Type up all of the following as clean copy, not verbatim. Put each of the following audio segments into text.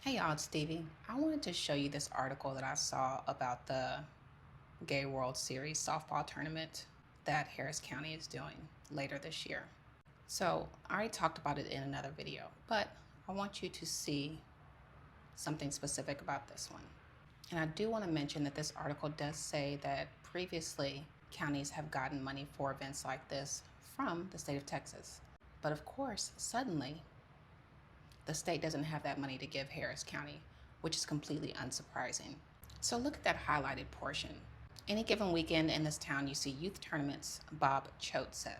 Hey y'all, it's Stevie. I wanted to show you this article that I saw about the Gay World Series softball tournament that Harris County is doing later this year. So I already talked about it in another video, but I want you to see something specific about this one. And I do want to mention that this article does say that previously counties have gotten money for events like this from the state of Texas. But of course, suddenly, the state doesn't have that money to give Harris County, which is completely unsurprising. So look at that highlighted portion. Any given weekend in this town, you see youth tournaments, Bob Choate said.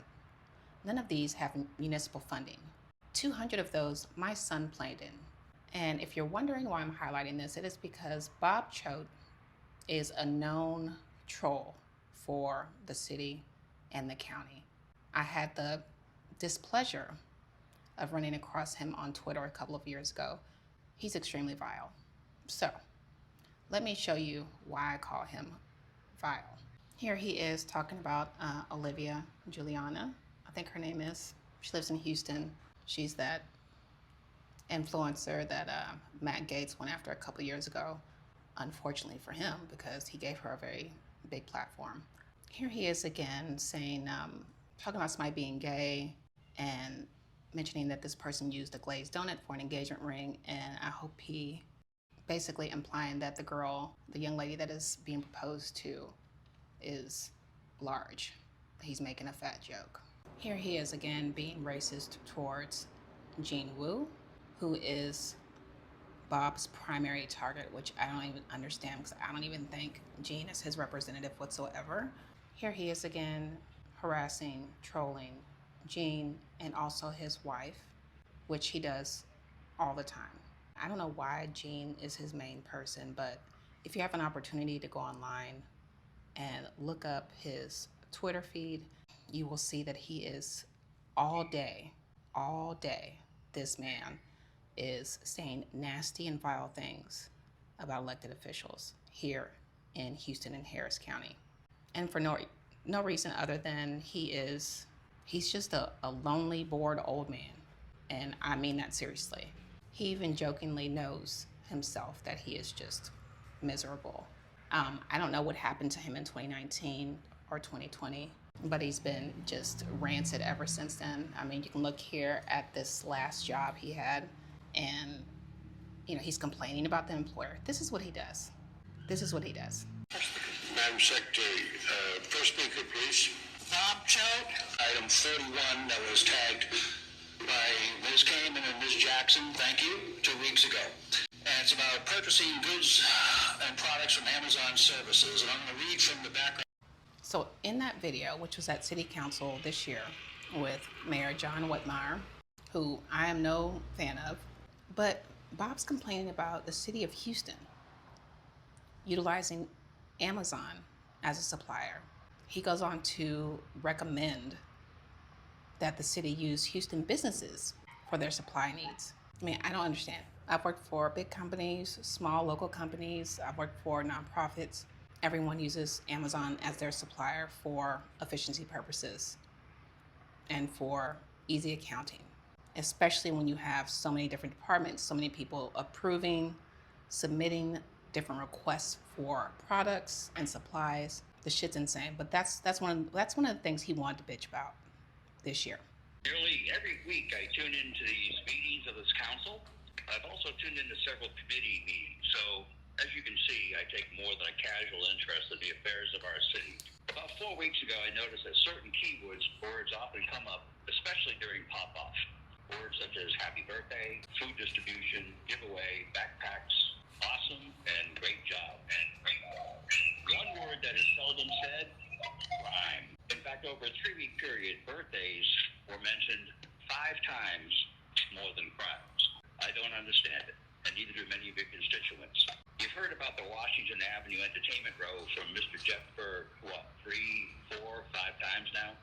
None of these have municipal funding. 200 of those my son played in. And if you're wondering why I'm highlighting this, it is because Bob Choate is a known troll for the city and the county. I had the displeasure of running across him on Twitter a couple of years ago. He's extremely vile. So let me show you why I call him vile. Here he is talking about Olivia Juliana, I think her name is. She lives in Houston. She's that influencer that Matt Gaetz went after a couple of years ago, unfortunately for him, because he gave her a very big platform. Here he is again saying, talking about somebody being gay and mentioning that this person used a glazed donut for an engagement ring, and I hope he basically implying that the young lady that is being proposed to is large. He's making a fat joke. Here he is again being racist towards Jean Wu, who is Bob's primary target, which I don't even understand because I don't even think Jean is his representative whatsoever. Here he is again harassing, trolling Jean and also his wife, which he does all the time. I don't know why Jean is his main person, but if you have an opportunity to go online and look up his Twitter feed, you will see that he is all day, this man is saying nasty and vile things about elected officials here in Houston and Harris County. And for no reason other than he's just a lonely, bored old man. And I mean that seriously. He even jokingly knows himself that he is just miserable. I don't know what happened to him in 2019 or 2020, but he's been just rancid ever since then. I mean, you can look here at this last job he had, and he's complaining about the employer. This is what he does. Madam Secretary, first speaker, please. Bob Choate. Item 41 that was tagged by Ms. Kamen and Ms. Jackson, thank you, 2 weeks ago. And it's about purchasing goods and products from Amazon services. And I'm going to read from the background. So in that video, which was at City Council this year with Mayor John Whitmire, who I am no fan of, but Bob's complaining about the city of Houston utilizing Amazon as a supplier. He goes on to recommend that the city use Houston businesses for their supply needs. I mean, I don't understand. I've worked for big companies, small local companies. I've worked for nonprofits. Everyone uses Amazon as their supplier for efficiency purposes and for easy accounting, especially when you have so many different departments, so many people approving, submitting different requests for products and supplies. The shit's insane. But that's one of the things he wanted to bitch about this year. Nearly every week I tune into these meetings of this council. I've also tuned into several committee meetings. So as you can see, I take more than a casual interest in the affairs of our city. About 4 weeks ago, I noticed that certain keywords often come up, especially during pop-off. Words such as happy birthday, food distribution, giveaway, backpacks, awesome, and great job. One word that is seldom said, crime. In fact, over a 3-week period, birthdays were mentioned 5 times more than crimes. I don't understand it, and neither do many of your constituents. You've heard about the Washington Avenue Entertainment Row from Mr. Jeff Berg, 3, 4, 5 times now?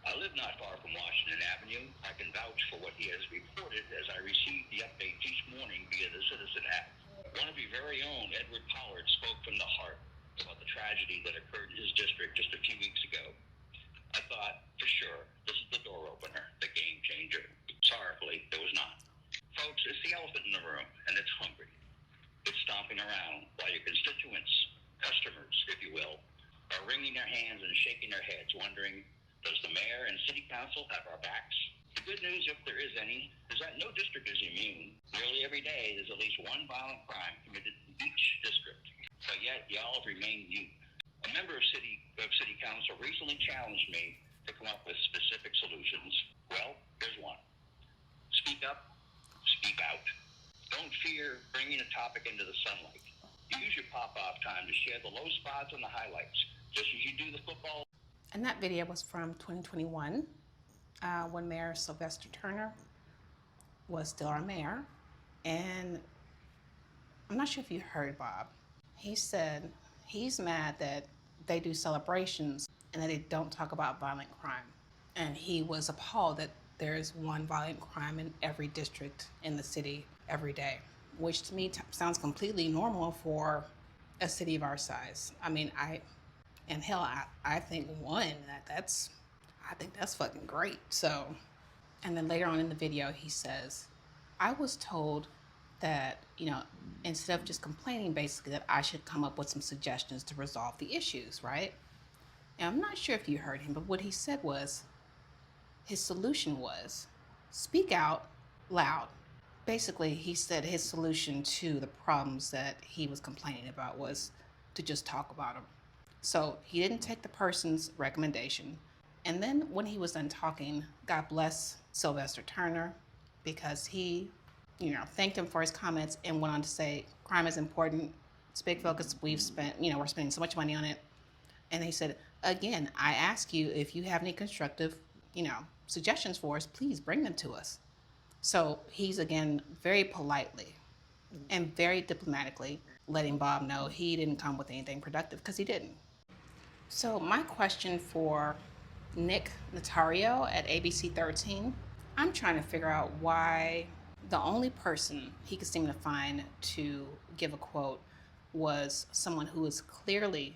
I live not far from Washington Avenue. I can vouch for what he has reported as I received the updates each morning via the Citizen app. One of your very own, Edward Pollard, spoke from the heart about the tragedy that occurred in his district just a few weeks ago. I thought, for sure, this is the door opener, the game changer. Sorrowfully, it was not. Folks, it's the elephant in the room, and it's hungry. wringing their hands and shaking their heads, wondering, does the mayor and city council have our backs? The good news, if there is any, is that no district is immune. Nearly every day, there's at least one violent crime committed in each district. But yet, y'all have remained mute. A member of city council recently challenged me to come up with specific solutions. Well, here's one. Speak up, speak out. Don't fear bringing a topic into the sunlight. Use your pop-off time to share the low spots and the highlights, just as you do the football. And that video was from 2021, when Mayor Sylvester Turner was still our mayor. And I'm not sure if you heard Bob. He said he's mad that they do celebrations and that they don't talk about violent crime. And he was appalled that there's one violent crime in every district in the city every day, which to me sounds completely normal for a city of our size. I mean, I think I think that's fucking great. So, and then later on in the video, he says, I was told that, instead of just complaining, basically, that I should come up with some suggestions to resolve the issues, right? And I'm not sure if you heard him, but what he said was, his solution was, speak out loud. Basically, he said his solution to the problems that he was complaining about was to just talk about them. So he didn't take the person's recommendation. And then when he was done talking, God bless Sylvester Turner, because he, thanked him for his comments and went on to say, crime is important. It's a big focus. We're spending so much money on it. And he said, again, I ask you, if you have any constructive, suggestions for us, please bring them to us. So he's, again, very politely and very diplomatically letting Bob know he didn't come with anything productive, because he didn't. So my question for Nick Notario at ABC 13, I'm trying to figure out why the only person he could seem to find to give a quote was someone who is clearly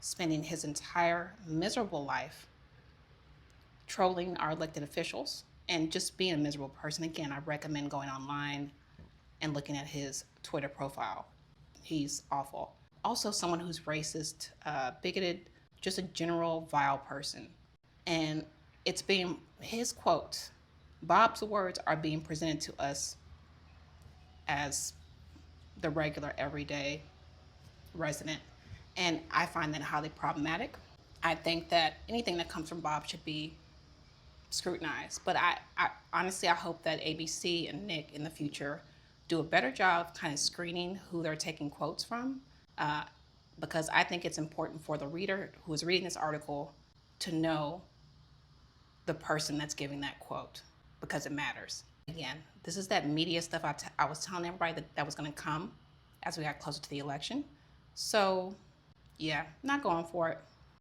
spending his entire miserable life trolling our elected officials and just being a miserable person. Again, I recommend going online and looking at his Twitter profile. He's awful. Also someone who's racist, bigoted, just a general vile person. And it's being, his quote, Bob's words are being presented to us as the regular, everyday resident. And I find that highly problematic. I think that anything that comes from Bob should be scrutinized. But I honestly, I hope that ABC and Nick in the future do a better job of kind of screening who they're taking quotes from, because I think it's important for the reader who is reading this article to know the person that's giving that quote, because it matters. Again, this is that media stuff I was telling everybody that was going to come as we got closer to the election. So, yeah, not going for it.